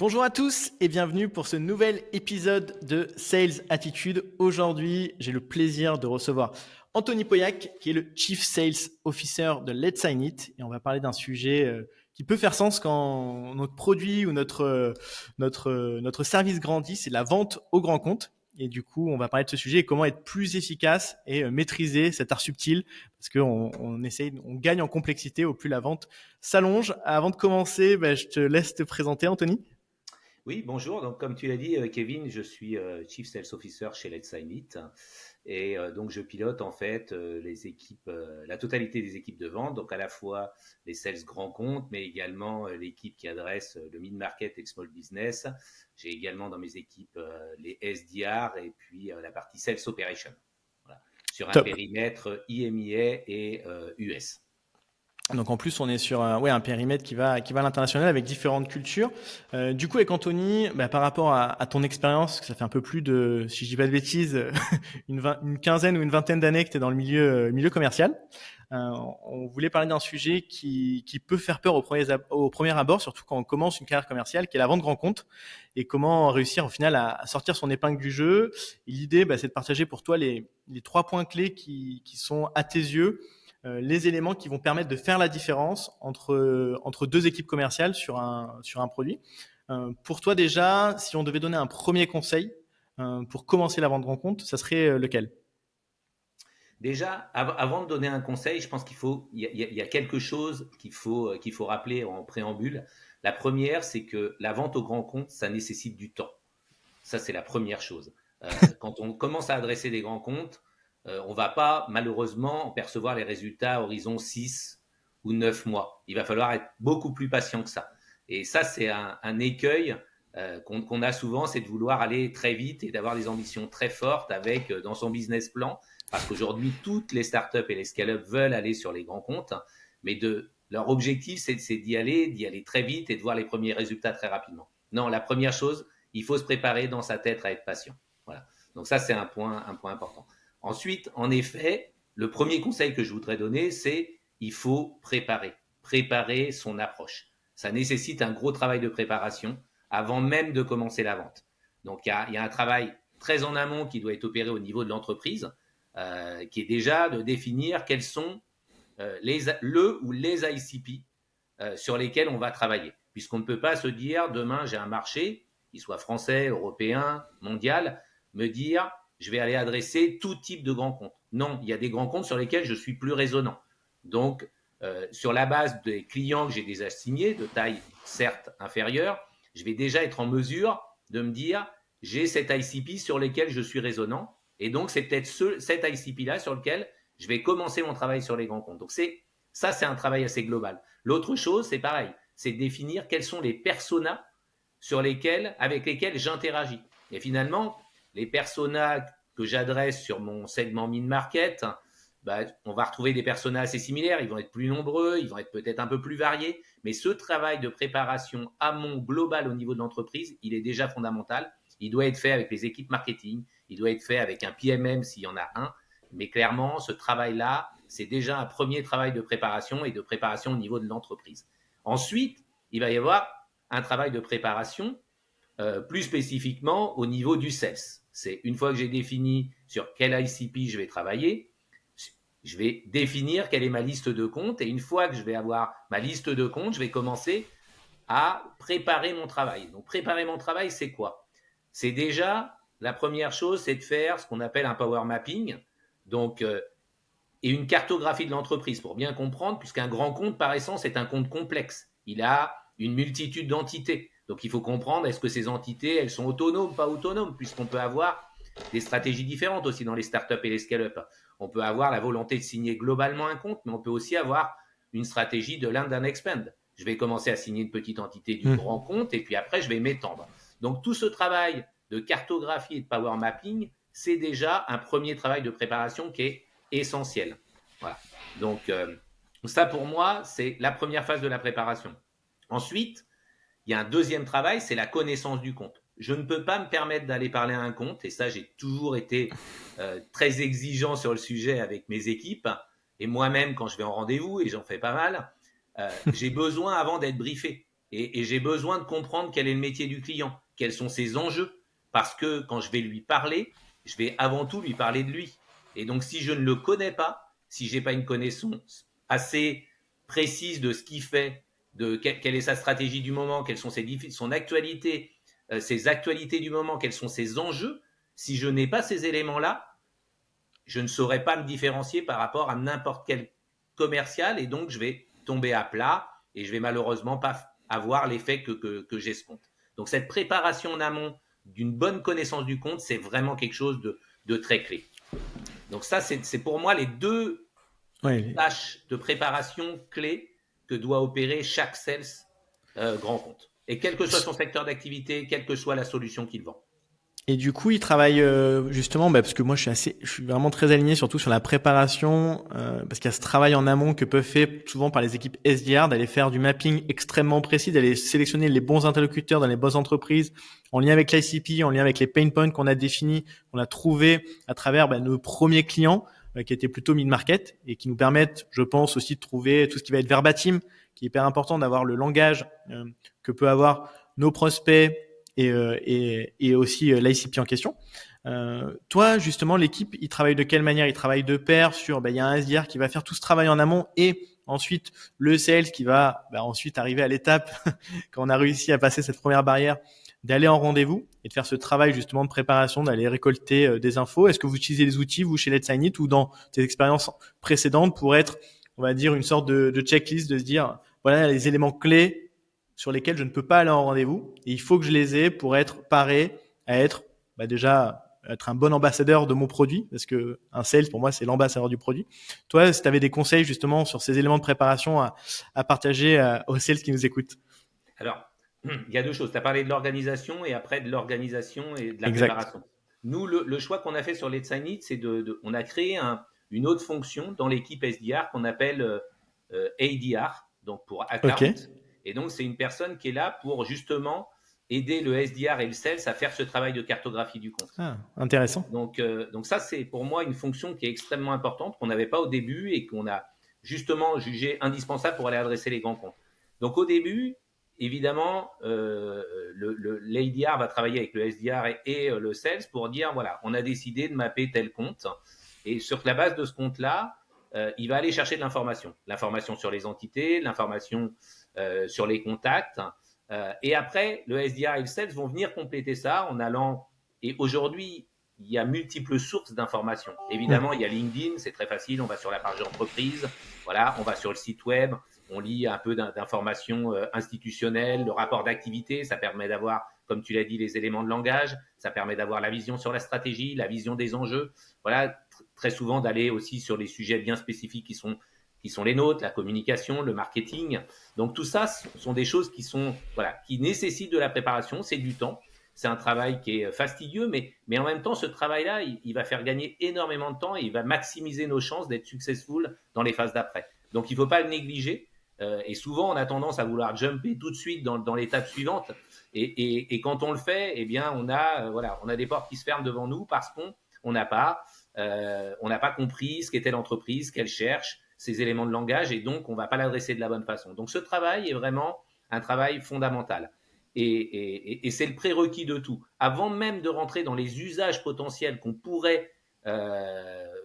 Bonjour à tous et bienvenue pour ce nouvel épisode de Sales Attitude. Aujourd'hui, j'ai le plaisir de recevoir Anthony Poyac, qui est le Chief Sales Officer de Let's Sign It. Et on va parler d'un sujet qui peut faire sens quand notre produit ou notre service grandit, c'est la vente au grand compte. Et du coup, on va parler de ce sujet et comment être plus efficace et maîtriser cet art subtil parce on gagne en complexité au plus la vente s'allonge. Avant de commencer, je te laisse te présenter, Anthony. Oui, bonjour. Donc, comme tu l'as dit, Kevin, je suis Chief Sales Officer chez Let's Sign It. Et donc, je pilote en fait les équipes, la totalité des équipes de vente, donc à la fois les sales grands comptes, mais également l'équipe qui adresse le mid-market et le small business. J'ai également dans mes équipes les SDR et puis la partie Sales Operation. Voilà. Sur un Top. périmètre IMIA et US. Donc en plus, on est sur un périmètre qui va à l'international avec différentes cultures. Du coup, avec Anthony, par rapport à ton expérience, que ça fait un peu plus de, si je dis pas de bêtises, une quinzaine ou une vingtaine d'années que tu es dans le milieu commercial, on voulait parler d'un sujet qui peut faire peur au premier abord, surtout quand on commence une carrière commerciale, qui est la vente grand compte, et comment réussir au final à sortir son épingle du jeu. Et l'idée, c'est de partager pour toi les 3 points clés qui sont à tes yeux les éléments qui vont permettre de faire la différence entre deux équipes commerciales sur un produit. Pour toi déjà, si on devait donner un premier conseil pour commencer la vente rencontre, ça serait lequel? Déjà, avant de donner un conseil, je pense il y a quelque chose qu'il faut rappeler en préambule. La première, c'est que la vente au grand compte, ça nécessite du temps. Ça, c'est la première chose. Quand on commence à adresser des grands comptes, on ne va pas malheureusement en percevoir les résultats à horizon 6 ou 9 mois. Il va falloir être beaucoup plus patient que ça. Et ça, c'est un écueil qu'on a souvent, c'est de vouloir aller très vite et d'avoir des ambitions très fortes avec dans son business plan, parce qu'aujourd'hui, toutes les startups et les scale-up veulent aller sur les grands comptes, mais leur objectif, c'est d'y aller très vite et de voir les premiers résultats très rapidement. Non, la première chose, il faut se préparer dans sa tête à être patient. Voilà. Donc ça, c'est un point important. Ensuite, en effet, le premier conseil que je voudrais donner, c'est il faut préparer son approche. Ça nécessite un gros travail de préparation avant même de commencer la vente. Donc il y a un travail très en amont qui doit être opéré au niveau de l'entreprise, qui est déjà de définir quels sont le ou les ICP sur lesquels on va travailler. Puisqu'on ne peut pas se dire demain j'ai un marché, qu'il soit français, européen, mondial, me dire je vais aller adresser tout type de grands comptes. Non, il y a des grands comptes sur lesquels je suis plus résonnant. Donc, sur la base des clients que j'ai déjà signés, de taille certes inférieure, je vais déjà être en mesure de me dire j'ai cet ICP sur lequel je suis résonnant. Et donc, c'est peut-être cet ICP-là sur lequel je vais commencer mon travail sur les grands comptes. Donc, ça, c'est un travail assez global. L'autre chose, c'est pareil, c'est de définir quels sont les personas avec lesquels j'interagis. Et finalement, les personas que j'adresse sur mon segment mid-market, on va retrouver des personas assez similaires. Ils vont être plus nombreux, ils vont être peut-être un peu plus variés. Mais ce travail de préparation amont global au niveau de l'entreprise, il est déjà fondamental. Il doit être fait avec les équipes marketing, il doit être fait avec un PMM s'il y en a un. Mais clairement, ce travail-là, c'est déjà un premier travail de préparation et de préparation au niveau de l'entreprise. Ensuite, il va y avoir un travail de préparation plus spécifiquement au niveau du sales. C'est une fois que j'ai défini sur quel ICP je vais travailler, je vais définir quelle est ma liste de comptes et une fois que je vais avoir ma liste de comptes, je vais commencer à préparer mon travail. Donc préparer mon travail, c'est quoi? C'est déjà, la première chose, c'est de faire ce qu'on appelle un power mapping. Donc, et une cartographie de l'entreprise pour bien comprendre, puisqu'un grand compte, par essence, est un compte complexe. Il a une multitude d'entités. Donc, il faut comprendre, est-ce que ces entités, elles sont autonomes, pas autonomes, puisqu'on peut avoir des stratégies différentes aussi dans les startups et les scale-up. On peut avoir la volonté de signer globalement un compte, mais on peut aussi avoir une stratégie de land and expand. Je vais commencer à signer une petite entité du grand compte et puis après, je vais m'étendre. Donc, tout ce travail de cartographie et de power mapping, c'est déjà un premier travail de préparation qui est essentiel. Voilà. Donc, ça pour moi, c'est la première phase de la préparation. Ensuite, il y a un deuxième travail, c'est la connaissance du compte. Je ne peux pas me permettre d'aller parler à un compte, et ça, j'ai toujours été très exigeant sur le sujet avec mes équipes, et moi-même, quand je vais en rendez-vous, et j'en fais pas mal, j'ai besoin avant d'être briefé. Et j'ai besoin de comprendre quel est le métier du client, quels sont ses enjeux. Parce que quand je vais lui parler, je vais avant tout lui parler de lui. Et donc, si je ne le connais pas, si je n'ai pas une connaissance assez précise de ce qu'il fait, de quelle est sa stratégie du moment, quelles sont son actualité, ses actualités du moment, quels sont ses enjeux, si je n'ai pas ces éléments-là, je ne saurais pas me différencier par rapport à n'importe quel commercial et donc je vais tomber à plat et je vais malheureusement pas avoir l'effet que j'escompte. Donc cette préparation en amont d'une bonne connaissance du compte, c'est vraiment quelque chose de très clé. Donc ça, c'est pour moi les deux tâches de préparation clés que doit opérer chaque sales grand compte. Et quel que soit son secteur d'activité, quelle que soit la solution qu'il vend. Et du coup, il travaille justement, parce que moi, je suis vraiment très aligné surtout sur la préparation, parce qu'il y a ce travail en amont que peuvent faire souvent par les équipes SDR, d'aller faire du mapping extrêmement précis, d'aller sélectionner les bons interlocuteurs dans les bonnes entreprises, en lien avec l'ICP, en lien avec les pain points qu'on a définis, qu'on a trouvés à travers nos premiers clients, qui étaient plutôt mid-market, et qui nous permettent, je pense, aussi de trouver tout ce qui va être verbatim, qui est hyper important d'avoir le langage que peut avoir nos prospects, et aussi l'ICP en question. Toi, justement, l'équipe, il travaille de quelle manière? Il travaille de pair sur, il y a un SDR qui va faire tout ce travail en amont et ensuite le sales qui va ensuite arriver à l'étape quand on a réussi à passer cette première barrière, d'aller en rendez-vous et de faire ce travail justement de préparation, d'aller récolter des infos. Est-ce que vous utilisez des outils, vous, chez Let's Sign It ou dans tes expériences précédentes pour être, on va dire, une sorte de checklist, de se dire, voilà les éléments clés sur lesquels je ne peux pas aller en rendez-vous et il faut que je les ai pour être paré à être déjà être un bon ambassadeur de mon produit, parce que un sales pour moi c'est l'ambassadeur du produit. Toi, si tu avais des conseils justement sur ces éléments de préparation à partager aux sales qui nous écoutent. Alors, il y a deux choses. Tu as parlé de l'organisation et après de l'organisation et de la préparation. Nous, le choix qu'on a fait sur Let's Sign It, c'est on a créé une autre fonction dans l'équipe SDR qu'on appelle ADR, donc pour account. Okay. Et donc, c'est une personne qui est là pour justement aider le SDR et le sales à faire ce travail de cartographie du compte. Ah, intéressant. Donc ça, c'est pour moi une fonction qui est extrêmement importante, qu'on n'avait pas au début et qu'on a justement jugé indispensable pour aller adresser les grands comptes. Donc au début, évidemment, l'ADR va travailler avec le SDR et le sales pour dire, voilà, on a décidé de mapper tel compte. Et sur la base de ce compte-là, il va aller chercher de l'information. L'information sur les entités, l'information sur les contacts. Et après, le SDR et le sales vont venir compléter ça en allant… Et aujourd'hui, il y a multiples sources d'informations. Évidemment, il y a LinkedIn, c'est très facile. On va sur la page d'entreprise, voilà, on va sur le site web, on lit un peu d'informations institutionnelles, le rapport d'activité. Ça permet d'avoir, comme tu l'as dit, les éléments de langage. Ça permet d'avoir la vision sur la stratégie, la vision des enjeux. Voilà, très souvent d'aller aussi sur les sujets bien spécifiques qui sont les nôtres, la communication, le marketing. Donc tout ça sont des choses qui nécessitent de la préparation, c'est du temps. C'est un travail qui est fastidieux, mais en même temps, ce travail-là, il va faire gagner énormément de temps et il va maximiser nos chances d'être successful dans les phases d'après. Donc, il ne faut pas le négliger. Et souvent, on a tendance à vouloir jumper tout de suite dans l'étape suivante. Et quand on le fait, eh bien, on a des portes qui se ferment devant nous parce qu'on n'a pas compris ce qu'était l'entreprise, qu'elle cherche, ses éléments de langage, et donc, on ne va pas l'adresser de la bonne façon. Donc, ce travail est vraiment un travail fondamental. Et c'est le prérequis de tout. Avant même de rentrer dans les usages potentiels qu'on pourrait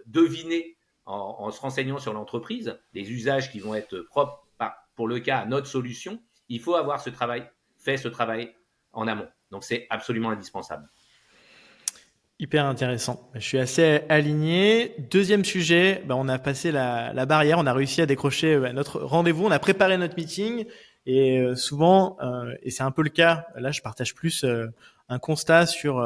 deviner en se renseignant sur l'entreprise, les usages qui vont être propres pour le cas à notre solution, il faut avoir ce travail en amont. Donc, c'est absolument indispensable. Hyper intéressant. Je suis assez aligné. Deuxième sujet, on a passé la barrière, on a réussi à décrocher notre rendez-vous, on a préparé notre meeting. Et souvent, et c'est un peu le cas, là je partage plus un constat sur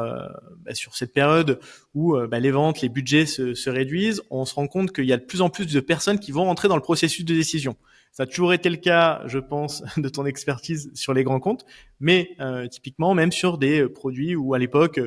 cette période où les ventes, les budgets se réduisent. On se rend compte qu'il y a de plus en plus de personnes qui vont rentrer dans le processus de décision. Ça a toujours été le cas, je pense, de ton expertise sur les grands comptes, mais typiquement même sur des produits où à l'époque,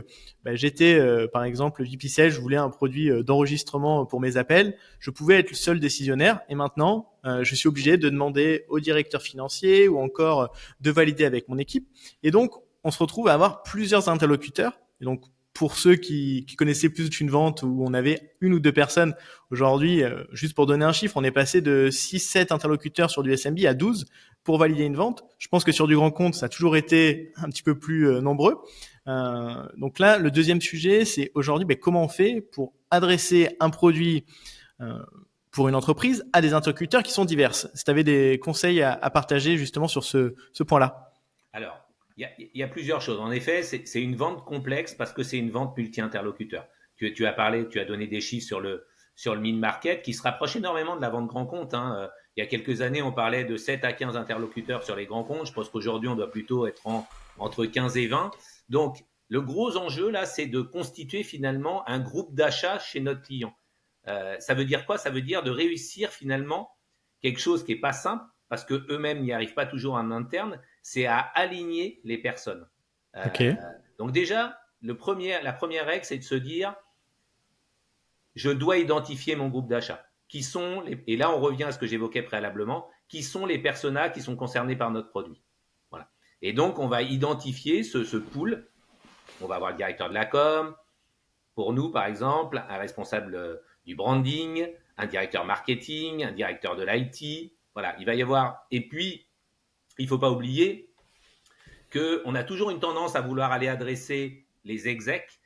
j'étais par exemple VP Sales, je voulais un produit d'enregistrement pour mes appels, je pouvais être le seul décisionnaire et maintenant je suis obligé de demander au directeur financier ou encore de valider avec mon équipe. Et donc on se retrouve à avoir plusieurs interlocuteurs. Et donc pour ceux qui connaissaient plus une vente où on avait une ou deux personnes, aujourd'hui, juste pour donner un chiffre, on est passé de 6-7 interlocuteurs sur du SMB à 12 pour valider une vente. Je pense que sur du grand compte, ça a toujours été un petit peu plus nombreux. Donc là, le deuxième sujet, c'est aujourd'hui comment on fait pour adresser un produit pour une entreprise à des interlocuteurs qui sont diverses. Si tu avais des conseils à partager justement sur ce point-là. Alors, il y a plusieurs choses. En effet, c'est une vente complexe parce que c'est une vente multi-interlocuteur. Tu as donné des chiffres sur le mid-market qui se rapproche énormément de la vente grand compte. Il y a quelques années, on parlait de 7 à 15 interlocuteurs sur les grands comptes. Je pense qu'aujourd'hui, on doit plutôt être entre 15 et 20. Donc, le gros enjeu, là, c'est de constituer finalement un groupe d'achat chez notre client. Ça veut dire quoi? Ça veut dire de réussir finalement quelque chose qui n'est pas simple parce qu'eux-mêmes n'y arrivent pas toujours en interne, c'est à aligner les personnes. Okay. Donc déjà, la première règle, c'est de se dire, je dois identifier mon groupe d'achat. Et là, on revient à ce que j'évoquais préalablement, qui sont les personas qui sont concernés par notre produit. Voilà. Et donc, on va identifier ce pool. On va avoir le directeur de la com, pour nous, par exemple, un responsable du branding, un directeur marketing, un directeur de l'IT. Voilà, il va y avoir. Et puis, il ne faut pas oublier qu'on a toujours une tendance à vouloir aller adresser les execs.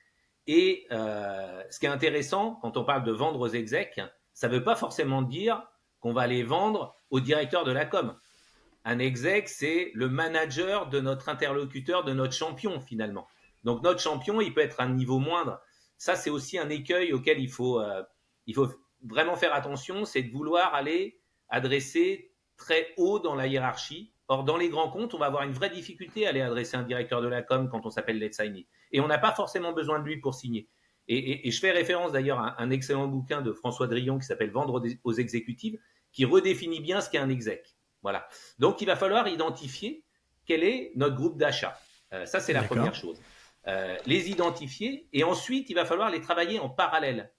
Et ce qui est intéressant, quand on parle de vendre aux execs, ça ne veut pas forcément dire qu'on va les vendre au directeur de la com. Un exec, c'est le manager de notre interlocuteur, de notre champion, finalement. Donc, notre champion, il peut être à un niveau moindre. Ça, c'est aussi un écueil auquel il faut vraiment faire attention, c'est de vouloir aller adresser très haut dans la hiérarchie. Or, dans les grands comptes, on va avoir une vraie difficulté à aller adresser un directeur de la com quand on s'appelle Let's Sign It. Et on n'a pas forcément besoin de lui pour signer. Et je fais référence d'ailleurs à un excellent bouquin de François Drillon qui s'appelle Vendre aux exécutives, qui redéfinit bien ce qu'est un exec. Voilà. Donc, il va falloir identifier quel est notre groupe d'achat. Ça, c'est la première chose. Les identifier et ensuite, il va falloir les travailler en parallèle.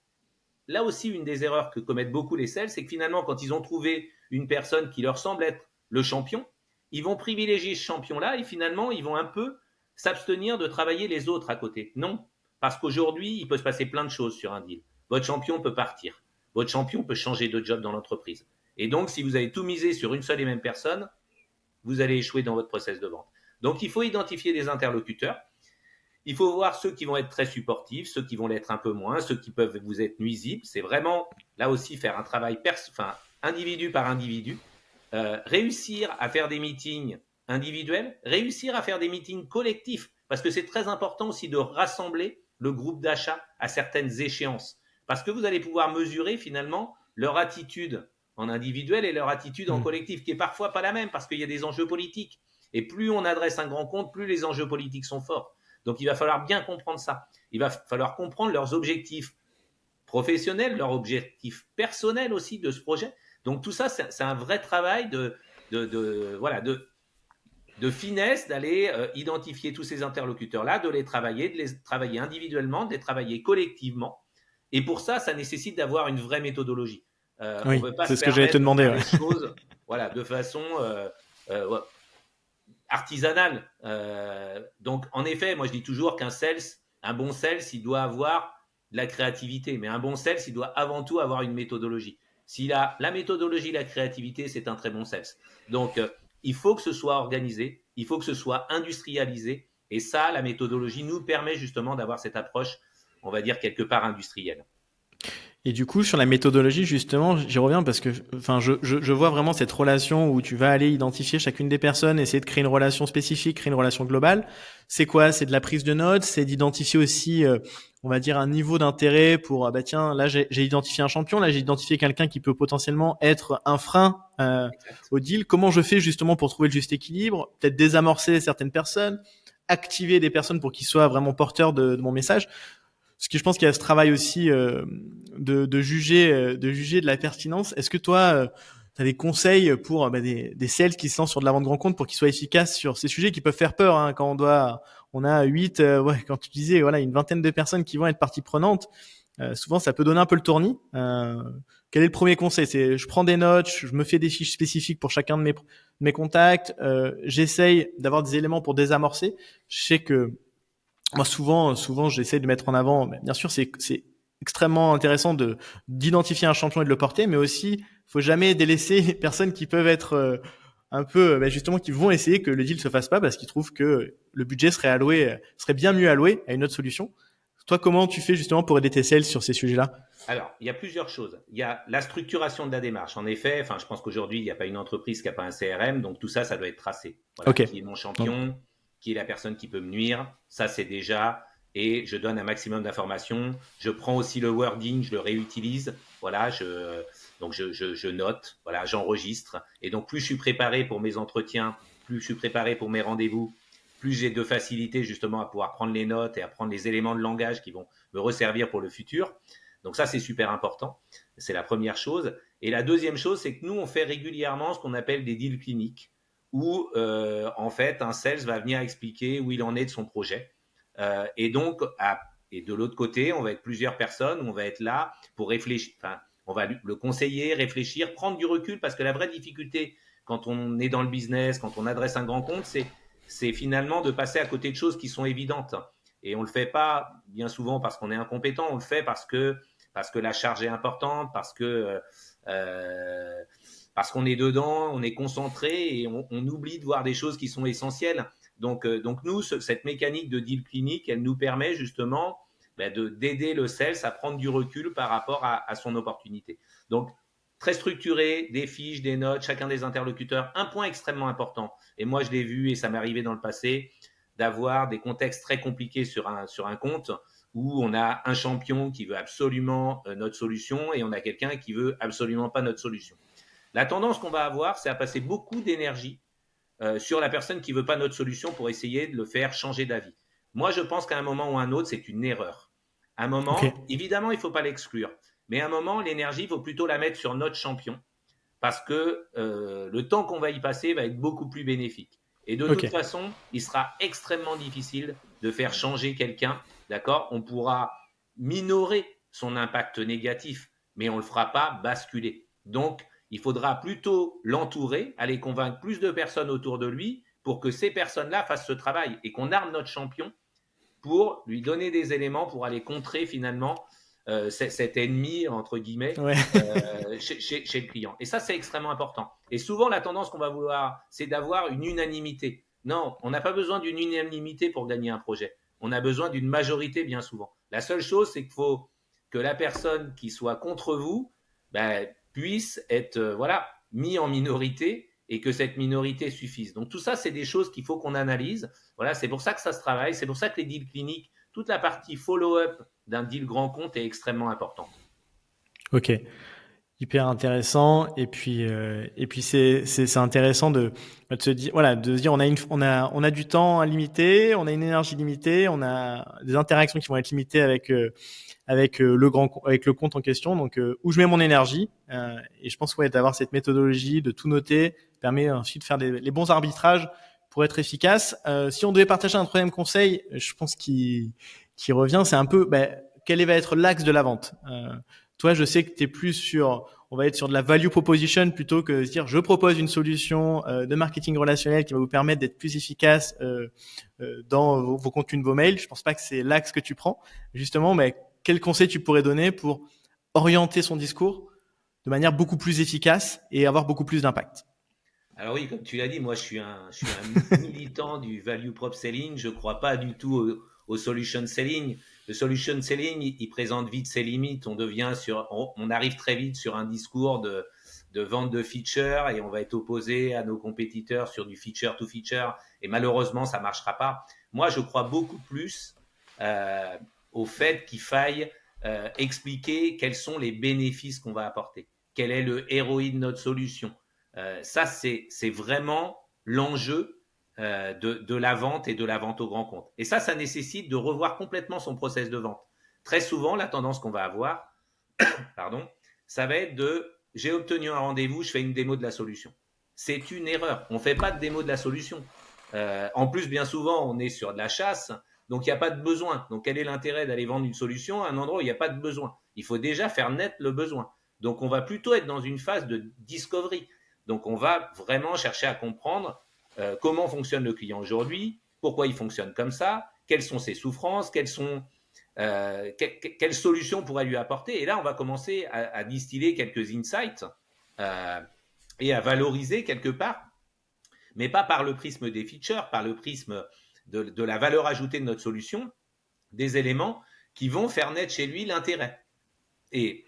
Là aussi, une des erreurs que commettent beaucoup les sales, c'est que finalement, quand ils ont trouvé une personne qui leur semble être le champion, ils vont privilégier ce champion-là et finalement, ils vont un peu s'abstenir de travailler les autres à côté. Non, parce qu'aujourd'hui, il peut se passer plein de choses sur un deal. Votre champion peut partir. Votre champion peut changer de job dans l'entreprise. Et donc, si vous avez tout misé sur une seule et même personne, vous allez échouer dans votre process de vente. Donc, il faut identifier des interlocuteurs. Il faut voir ceux qui vont être très supportifs, ceux qui vont l'être un peu moins, ceux qui peuvent vous être nuisibles. C'est vraiment, là aussi, faire un travail individu par individu. Réussir à faire des meetings individuels, réussir à faire des meetings collectifs, parce que c'est très important aussi de rassembler le groupe d'achat à certaines échéances. Parce que vous allez pouvoir mesurer finalement leur attitude en individuel et leur attitude en collectif, qui est parfois pas la même, parce qu'il y a des enjeux politiques. Et plus on adresse un grand compte, plus les enjeux politiques sont forts. Donc, il va falloir bien comprendre ça. Il va falloir comprendre leurs objectifs professionnels, leurs objectifs personnels aussi de ce projet. Donc, tout ça, c'est un vrai travail de finesse, d'aller identifier tous ces interlocuteurs-là, de les travailler individuellement, de les travailler collectivement. Et pour ça, ça nécessite d'avoir une vraie méthodologie. Oui, on veut pas c'est ce que j'allais te demander. Les choses, de façon artisanale. Donc, en effet, moi, je dis toujours un bon sales, il doit avoir de la créativité. Mais un bon sales, il doit avant tout avoir une méthodologie. S'il a la méthodologie, la créativité, c'est un très bon sales. Donc, il faut que ce soit organisé, il faut que ce soit industrialisé. Et ça, la méthodologie nous permet justement d'avoir cette approche, on va dire, quelque part industrielle. Et du coup, sur la méthodologie, justement, j'y reviens parce que, je vois vraiment cette relation où tu vas aller identifier chacune des personnes, essayer de créer une relation spécifique, créer une relation globale. C'est quoi? C'est de la prise de notes, c'est d'identifier aussi, on va dire, un niveau d'intérêt pour, tiens, là, j'ai identifié un champion, là, j'ai identifié quelqu'un qui peut potentiellement être un frein au deal. Comment je fais justement pour trouver le juste équilibre? Peut-être désamorcer certaines personnes, activer des personnes pour qu'ils soient vraiment porteurs de mon message. Parce que je pense qu'il y a ce travail aussi de juger de la pertinence. Est-ce que toi, tu as des conseils pour des sales qui se lancent sur de la vente grand compte pour qu'ils soient efficaces sur ces sujets qui peuvent faire peur quand on a 8, quand tu disais une vingtaine de personnes qui vont être partie prenante, souvent ça peut donner un peu le tournis. Quel est le premier conseil? C'est je prends des notes, je me fais des fiches spécifiques pour chacun de mes contacts, j'essaye d'avoir des éléments pour désamorcer. Je sais que moi, souvent, j'essaie de mettre en avant. Bien sûr, c'est extrêmement intéressant d'identifier un champion et de le porter, mais aussi, faut jamais délaisser les personnes qui peuvent être un peu justement qui vont essayer que le deal se fasse pas parce qu'ils trouvent que le budget serait bien mieux alloué à une autre solution. Toi, comment tu fais justement pour aider tes sales sur ces sujets-là? Alors, il y a plusieurs choses. Il y a la structuration de la démarche. En effet, enfin, je pense qu'aujourd'hui, il n'y a pas une entreprise qui n'a pas un CRM, donc tout ça, ça doit être tracé. Voilà, Ok. qui est mon champion, qui est la personne qui peut me nuire, ça c'est déjà, et je donne un maximum d'informations. Je prends aussi le wording, je le réutilise. Voilà, donc je note, voilà, j'enregistre. Et donc, plus je suis préparé pour mes entretiens, plus je suis préparé pour mes rendez-vous, plus j'ai de facilité justement à pouvoir prendre les notes et à prendre les éléments de langage qui vont me resservir pour le futur. Donc ça, c'est super important. C'est la première chose. Et la deuxième chose, c'est que nous, on fait régulièrement ce qu'on appelle des deals cliniques, où en fait, un sales va venir expliquer où il en est de son projet. Et donc, et de l'autre côté, on va être plusieurs personnes, on va être là pour réfléchir. Enfin, on va le conseiller, réfléchir, prendre du recul, parce que la vraie difficulté quand on est dans le business, quand on adresse un grand compte, c'est finalement de passer à côté de choses qui sont évidentes. Et on le fait pas bien souvent parce qu'on est incompétent, on le fait parce que la charge est importante, parce qu'on est dedans, on est concentré et on oublie de voir des choses qui sont essentielles. Donc nous, cette mécanique de deal clinique, elle nous permet justement d'aider le sales à prendre du recul par rapport à son opportunité. Donc, très structuré, des fiches, des notes, chacun des interlocuteurs. Un point extrêmement important, et moi je l'ai vu et ça m'est arrivé dans le passé, d'avoir des contextes très compliqués sur un compte où on a un champion qui veut absolument notre solution et on a quelqu'un qui veut absolument pas notre solution. La tendance qu'on va avoir, c'est à passer beaucoup d'énergie sur la personne qui veut pas notre solution pour essayer de le faire changer d'avis. Moi, je pense qu'à un moment ou un autre, c'est une erreur. À un moment, Ok. évidemment, il faut pas l'exclure, mais à un moment, l'énergie, il faut plutôt la mettre sur notre champion parce que le temps qu'on va y passer va être beaucoup plus bénéfique. Et de toute Ok. façon, il sera extrêmement difficile de faire changer quelqu'un, d'accord? On pourra minorer son impact négatif, mais on ne le fera pas basculer. Donc, il faudra plutôt l'entourer, aller convaincre plus de personnes autour de lui pour que ces personnes-là fassent ce travail et qu'on arme notre champion pour lui donner des éléments pour aller contrer finalement cet ennemi, entre guillemets, Ouais. chez le client. Et ça, c'est extrêmement important. Et souvent, la tendance qu'on va vouloir, c'est d'avoir une unanimité. Non, on n'a pas besoin d'une unanimité pour gagner un projet. On a besoin d'une majorité bien souvent. La seule chose, c'est qu'il faut que la personne qui soit contre vous puisse être voilà, mis en minorité et que cette minorité suffise. Donc tout ça, c'est des choses qu'il faut qu'on analyse. Voilà, c'est pour ça que ça se travaille, c'est pour ça que les deals cliniques, toute la partie follow-up d'un deal grand compte est extrêmement importante. Ok. Hyper intéressant. Et puis c'est intéressant de se dire, voilà, de se dire, on a du temps limité, on a une énergie limitée, on a des interactions qui vont être limitées avec le compte en question. Donc, où je mets mon énergie. Et je pense, ouais, d'avoir cette méthodologie, de tout noter, permet ensuite de faire les bons arbitrages pour être efficace. Si on devait partager un troisième conseil, je pense qui revient, c'est un peu, quel va être l'axe de la vente. Toi, je sais que tu es plus on va être sur de la value proposition plutôt que de dire, je propose une solution de marketing relationnel qui va vous permettre d'être plus efficace dans vos contenus de vos mails. Je pense pas que c'est l'axe que tu prends. Justement, quel conseil tu pourrais donner pour orienter son discours de manière beaucoup plus efficace et avoir beaucoup plus d'impact? Alors oui, comme tu l'as dit, moi je suis un militant du value prop selling. Je ne crois pas du tout au solution selling. Le solution selling, il présente vite ses limites. On arrive très vite sur un discours de vente de feature et on va être opposé à nos compétiteurs sur du feature to feature. Et malheureusement, ça ne marchera pas. Moi, je crois beaucoup plus euh, au fait qu'il faille expliquer quels sont les bénéfices qu'on va apporter. Quel est le ROI de notre solution? Ça, c'est vraiment l'enjeu de la vente et de la vente au grand compte. Et ça nécessite de revoir complètement son process de vente. Très souvent, la tendance qu'on va avoir, pardon, ça va être j'ai obtenu un rendez-vous, je fais une démo de la solution. C'est une erreur. On ne fait pas de démo de la solution. En plus, bien souvent, on est sur de la chasse, donc il n'y a pas de besoin. Donc quel est l'intérêt d'aller vendre une solution à un endroit où il n'y a pas de besoin? Il faut déjà faire naître le besoin. Donc on va plutôt être dans une phase de discovery. Donc on va vraiment chercher à comprendre comment fonctionne le client aujourd'hui, pourquoi il fonctionne comme ça, quelles sont ses souffrances, quelles solutions on pourrait lui apporter. Et là, on va commencer à distiller quelques insights et à valoriser quelque part mais pas par le prisme des features, par le prisme de la valeur ajoutée de notre solution, des éléments qui vont faire naître chez lui l'intérêt. Et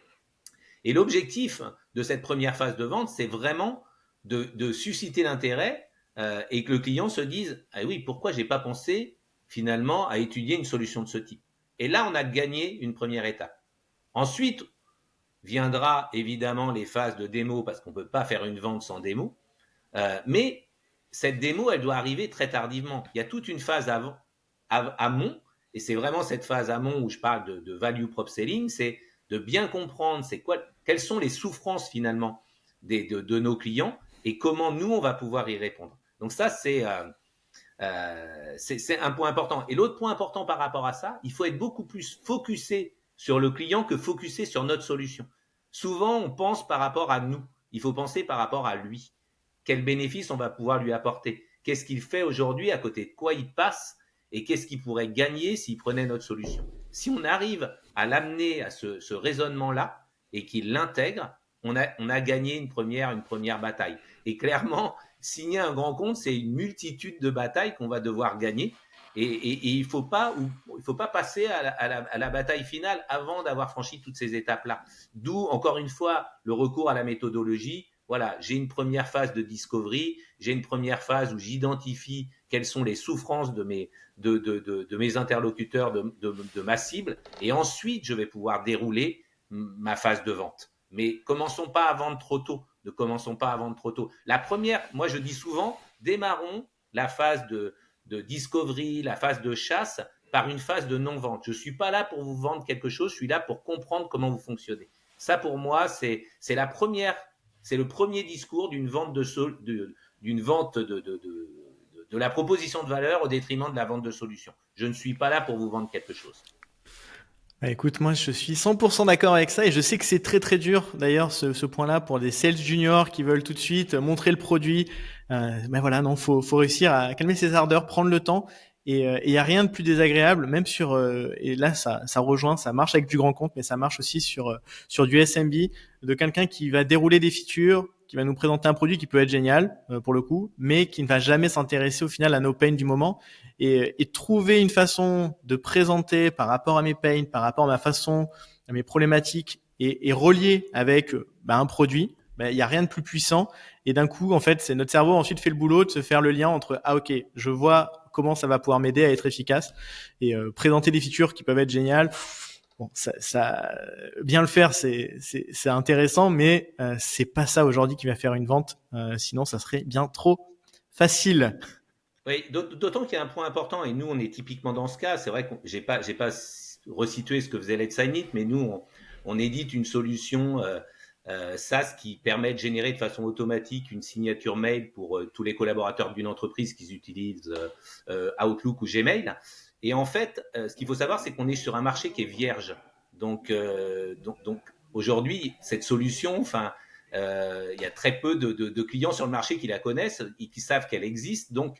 l'objectif de cette première phase de vente, c'est vraiment de susciter l'intérêt et que le client se dise « Ah oui, pourquoi j'ai pas pensé finalement à étudier une solution de ce type ?» Et là, on a gagné une première étape. Ensuite, viendra évidemment les phases de démo, parce qu'on ne peut pas faire une vente sans démo. Mais cette démo, elle doit arriver très tardivement. Il y a toute une phase amont, et c'est vraiment cette phase amont où je parle de value prop selling, c'est de bien comprendre quelles sont les souffrances finalement de nos clients et comment nous, on va pouvoir y répondre. Donc ça, c'est un point important. Et l'autre point important par rapport à ça, il faut être beaucoup plus focusé sur le client que focusé sur notre solution. Souvent, on pense par rapport à nous. Il faut penser par rapport à lui. Quel bénéfice on va pouvoir lui apporter? Qu'est-ce qu'il fait aujourd'hui? À côté de quoi il passe? Et qu'est-ce qu'il pourrait gagner s'il prenait notre solution? Si on arrive à l'amener à ce raisonnement-là et qu'il l'intègre, on a gagné une première bataille. Et clairement, signer un grand compte, c'est une multitude de batailles qu'on va devoir gagner. Et il faut pas passer à la bataille finale avant d'avoir franchi toutes ces étapes-là. D'où, encore une fois, le recours à la méthodologie. Voilà, j'ai une première phase de discovery, j'ai une première phase où j'identifie quelles sont les souffrances de mes interlocuteurs, de ma cible, et ensuite je vais pouvoir dérouler ma phase de vente. Mais commençons pas à vendre trop tôt. Ne commençons pas à vendre trop tôt. La première, moi je dis souvent, démarrons la phase de discovery, la phase de chasse, par une phase de non-vente. Je ne suis pas là pour vous vendre quelque chose, je suis là pour comprendre comment vous fonctionnez. Ça, pour moi, c'est le premier discours d'une vente de la proposition de valeur au détriment de la vente de solutions. Je ne suis pas là pour vous vendre quelque chose. Bah écoute, moi je suis 100% d'accord avec ça et je sais que c'est très très dur d'ailleurs ce point-là pour des sales juniors qui veulent tout de suite montrer le produit. Mais voilà, non, faut réussir à calmer ses ardeurs, prendre le temps et il y a rien de plus désagréable, même sur et là ça rejoint, ça marche avec du grand compte, mais ça marche aussi sur du SMB, de quelqu'un qui va dérouler des features, qui va nous présenter un produit qui peut être génial pour le coup, mais qui ne va jamais s'intéresser au final à nos pains du moment. Et trouver une façon de présenter par rapport à mes pains, par rapport à ma façon, à mes problématiques et relier avec un produit, il y a rien de plus puissant. Et d'un coup, en fait, c'est notre cerveau ensuite fait le boulot de se faire le lien entre ok, je vois comment ça va pouvoir m'aider à être efficace et présenter des features qui peuvent être géniales. Bon, ça bien le faire, c'est intéressant, mais c'est pas ça aujourd'hui qui va faire une vente. Sinon, ça serait bien trop facile. Oui, d'autant qu'il y a un point important, et nous, on est typiquement dans ce cas. C'est vrai que j'ai pas resitué ce que faisait Let's Sign It, mais nous, on édite une solution SaaS qui permet de générer de façon automatique une signature mail pour tous les collaborateurs d'une entreprise qui utilisent Outlook ou Gmail. Et en fait, ce qu'il faut savoir, c'est qu'on est sur un marché qui est vierge. Donc aujourd'hui, cette solution, il y a très peu de clients sur le marché qui la connaissent et qui savent qu'elle existe. Donc,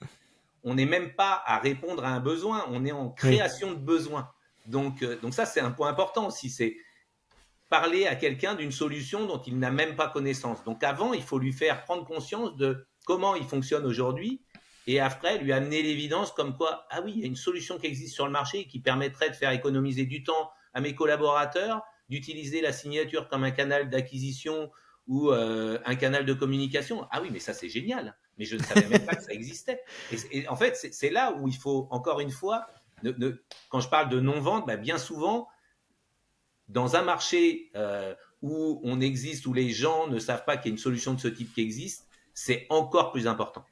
on n'est même pas à répondre à un besoin, on est en création de besoins. Donc ça, c'est un point important aussi, c'est parler à quelqu'un d'une solution dont il n'a même pas connaissance. Donc avant, il faut lui faire prendre conscience de comment il fonctionne aujourd'hui et après, lui amener l'évidence comme quoi, ah oui, il y a une solution qui existe sur le marché qui permettrait de faire économiser du temps à mes collaborateurs, d'utiliser la signature comme un canal d'acquisition ou un canal de communication. Ah oui, mais ça, c'est génial. Mais je ne savais même pas que ça existait. Et en fait, c'est là où il faut, encore une fois, quand je parle de non-vente, bien souvent, dans un marché où on existe, où les gens ne savent pas qu'il y a une solution de ce type qui existe, c'est encore plus important.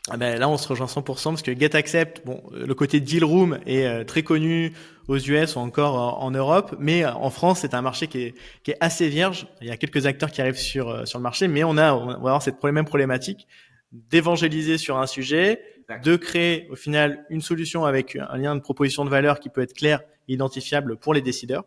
Ah là, on se rejoint 100% parce que GetAccept, bon, le côté deal room est très connu aux US ou encore en Europe, mais en France, c'est un marché qui est assez vierge. Il y a quelques acteurs qui arrivent sur le marché, mais on va avoir cette même problématique d'évangéliser sur un sujet, de créer au final une solution avec un lien de proposition de valeur qui peut être clair et identifiable pour les décideurs.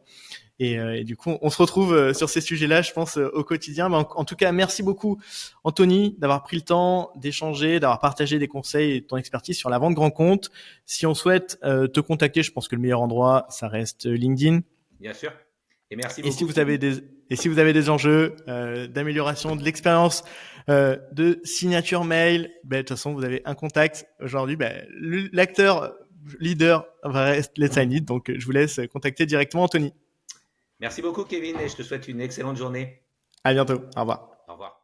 Et du coup, on se retrouve sur ces sujets-là, je pense, au quotidien. Mais en tout cas, merci beaucoup, Anthony, d'avoir pris le temps d'échanger, d'avoir partagé des conseils et ton expertise sur la vente grand compte. Si on souhaite te contacter, je pense que le meilleur endroit, ça reste LinkedIn. Bien sûr. Et merci beaucoup. Et si vous avez des... Et si vous avez des enjeux d'amélioration de l'expérience de signature mail, de toute façon, vous avez un contact. Aujourd'hui, l'acteur leader va rester Let's Sign It. Donc, je vous laisse contacter directement Anthony. Merci beaucoup, Kevin, et je te souhaite une excellente journée. À bientôt. Au revoir. Au revoir.